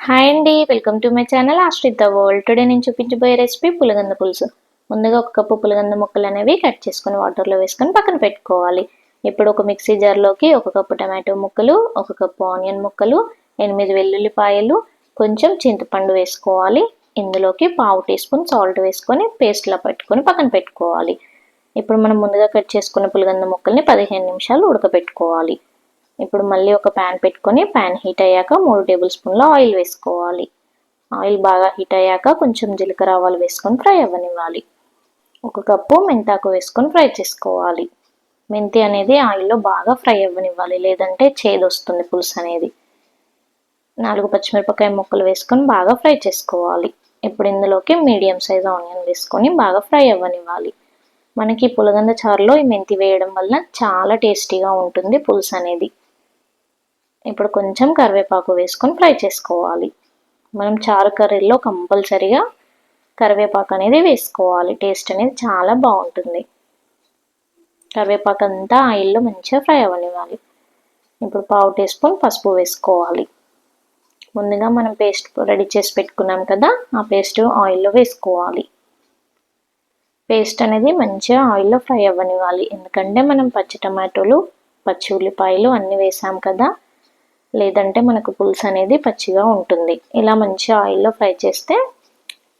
Hi అండి, welcome to my channel ఆశ్రిత world. Today నేను చూపించబోయే రెసిపీ పులగంద పులుసు. ముందుగా ఒక కప్పు పులగంద ముక్కలు అనేవి కట్ చేసుకుని వాటర్లో వేసుకొని పక్కన పెట్టుకోవాలి. ఇప్పుడు ఒక మిక్సీ జార్లోకి ఒక కప్పు టమాటో ముక్కలు, ఒక కప్పు ఆనియన్ ముక్కలు, 8 వెల్లుల్లిపాయలు, కొంచెం చింతపండు వేసుకోవాలి. ఇందులోకి పావు టీ స్పూన్ సాల్ట్ వేసుకొని పేస్ట్లా పెట్టుకొని పక్కన పెట్టుకోవాలి. ఇప్పుడు మనం ముందుగా కట్ చేసుకున్న పులగంద ముక్కల్ని 15 నిమిషాలు ఉడకపెట్టుకోవాలి. ఇప్పుడు మళ్ళీ ఒక ప్యాన్ పెట్టుకొని ప్యాన్ హీట్ అయ్యాక 3 టేబుల్ స్పూన్ల ఆయిల్ వేసుకోవాలి. ఆయిల్ బాగా హీట్ అయ్యాక కొంచెం జీలకర్ర ఆవాలు వేసుకొని ఫ్రై అవ్వనివ్వాలి. ఒక కప్పు మెంతాకు వేసుకొని ఫ్రై చేసుకోవాలి. మెంతి అనేది ఆయిల్లో బాగా ఫ్రై అవ్వనివ్వాలి, లేదంటే చేదు వస్తుంది పులుసు అనేది. 4 పచ్చిమిరపకాయ ముక్కలు వేసుకొని బాగా ఫ్రై చేసుకోవాలి. ఇప్పుడు ఇందులోకి మీడియం సైజ్ ఆనియన్ వేసుకొని బాగా ఫ్రై అవ్వనివ్వాలి. మనకి పులగంద చారులో ఈ మెంతి వేయడం వల్ల చాలా టేస్టీగా ఉంటుంది పులుసు అనేది. ఇప్పుడు కొంచెం కరివేపాకు వేసుకొని ఫ్రై చేసుకోవాలి. మనం చారు కర్రీలో కంపల్సరీగా కరివేపాకు అనేది వేసుకోవాలి. టేస్ట్ అనేది చాలా బాగుంటుంది. కరివేపాకు అంతా ఆయిల్లో మంచిగా ఫ్రై అవ్వనివ్వాలి. ఇప్పుడు పావు టీ స్పూన్ పసుపు వేసుకోవాలి. ముందుగా మనం పేస్ట్ రెడీ చేసి పెట్టుకున్నాం కదా, ఆ పేస్ట్ ఆయిల్లో వేసుకోవాలి. పేస్ట్ అనేది మంచిగా ఆయిల్లో ఫ్రై అవ్వనివ్వాలి, ఎందుకంటే మనం పచ్చి టమాటోలు, పచ్చి ఉల్లిపాయలు అన్నీ వేసాం కదా, లేదంటే మనకు పులుసు అనేది పచ్చిగా ఉంటుంది. ఇలా మంచి ఆయిల్లో ఫ్రై చేస్తే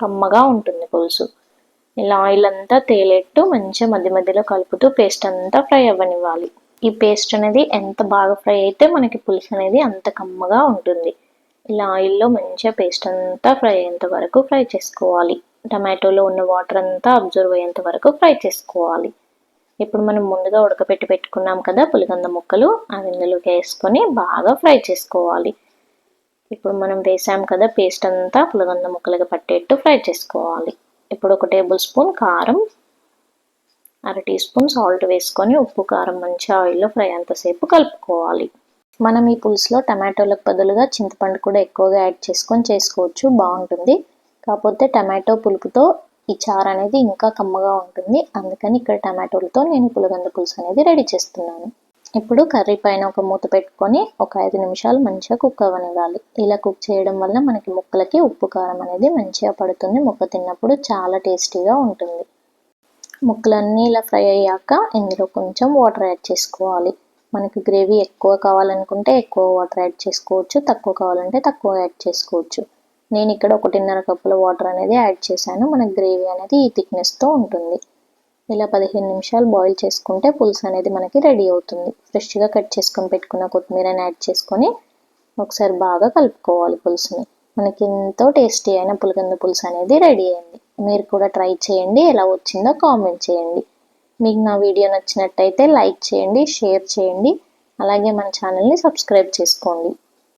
కమ్మగా ఉంటుంది పులుసు. ఇలా ఆయిల్ అంతా తేలేట్టు మంచిగా మధ్య మధ్యలో కలుపుతూ పేస్ట్ అంతా ఫ్రై అవ్వనివ్వాలి. ఈ పేస్ట్ అనేది ఎంత బాగా ఫ్రై అయితే మనకి పులుసు అనేది అంత కమ్మగా ఉంటుంది. ఇలా ఆయిల్లో మంచిగా పేస్ట్ అంతా ఫ్రై అయ్యేంత వరకు ఫ్రై చేసుకోవాలి. టమాటోలో ఉన్న వాటర్ అంతా అబ్జర్వ్ అయ్యేంత వరకు ఫ్రై చేసుకోవాలి. ఇప్పుడు మనం ముందుగా ఉడకపెట్టి పెట్టుకున్నాం కదా పులిగంద ముక్కలు, అవి ఇందులోకి వేసుకొని బాగా ఫ్రై చేసుకోవాలి. ఇప్పుడు మనం వేసాం కదా పేస్ట్ అంతా పులిగంద ముక్కలకి పట్టేట్టు ఫ్రై చేసుకోవాలి. ఇప్పుడు ఒక టేబుల్ స్పూన్ కారం, అర టీ స్పూన్ సాల్ట్ వేసుకొని ఉప్పు కారం మంచి ఆయిల్లో ఫ్రై అంతసేపు కలుపుకోవాలి. మనం ఈ పులుసులో టమాటోలకు బదులుగా చింతపండు కూడా ఎక్కువగా యాడ్ చేసుకొని చేసుకోవచ్చు, బాగుంటుంది. కాకపోతే టమాటో పులుపుతో ఈ చారు అనేది ఇంకా కమ్మగా ఉంటుంది, అందుకని ఇక్కడ టమాటోలతో నేను పులగంద పులుసు అనేది రెడీ చేస్తున్నాను. ఇప్పుడు కర్రీ పైన ఒక మూత పెట్టుకొని ఒక 5 నిమిషాలు మంచిగా కుక్ అవ్వనివ్వాలి. ఇలా కుక్ చేయడం వల్ల మనకి ముక్కలకి ఉప్పు కారం అనేది మంచిగా పడుతుంది. ముక్క తిన్నప్పుడు చాలా టేస్టీగా ఉంటుంది. ముక్కలన్నీ ఇలా ఫ్రై అయ్యాక ఇందులో కొంచెం వాటర్ యాడ్ చేసుకోవాలి. మనకి గ్రేవీ ఎక్కువ కావాలనుకుంటే ఎక్కువ వాటర్ యాడ్ చేసుకోవచ్చు, తక్కువ కావాలంటే తక్కువ యాడ్ చేసుకోవచ్చు. నేను ఇక్కడ 1.5 కప్పుల వాటర్ అనేది యాడ్ చేశాను. మనకి గ్రేవీ అనేది ఈ థిక్నెస్తో ఉంటుంది. ఇలా 15 నిమిషాలు బాయిల్ చేసుకుంటే పులుసు అనేది మనకి రెడీ అవుతుంది. ఫ్రెష్గా కట్ చేసుకొని పెట్టుకున్న కొత్తిమీరని యాడ్ చేసుకొని ఒకసారి బాగా కలుపుకోవాలి పులుసుని. మనకి ఎంతో టేస్టీ అయిన పులగంద పులుసు అనేది రెడీ అయింది. మీరు కూడా ట్రై చేయండి, ఎలా వచ్చిందో కామెంట్ చేయండి. మీకు నా వీడియో నచ్చినట్టయితే లైక్ చేయండి, షేర్ చేయండి, అలాగే మన ఛానల్ని సబ్స్క్రైబ్ చేసుకోండి.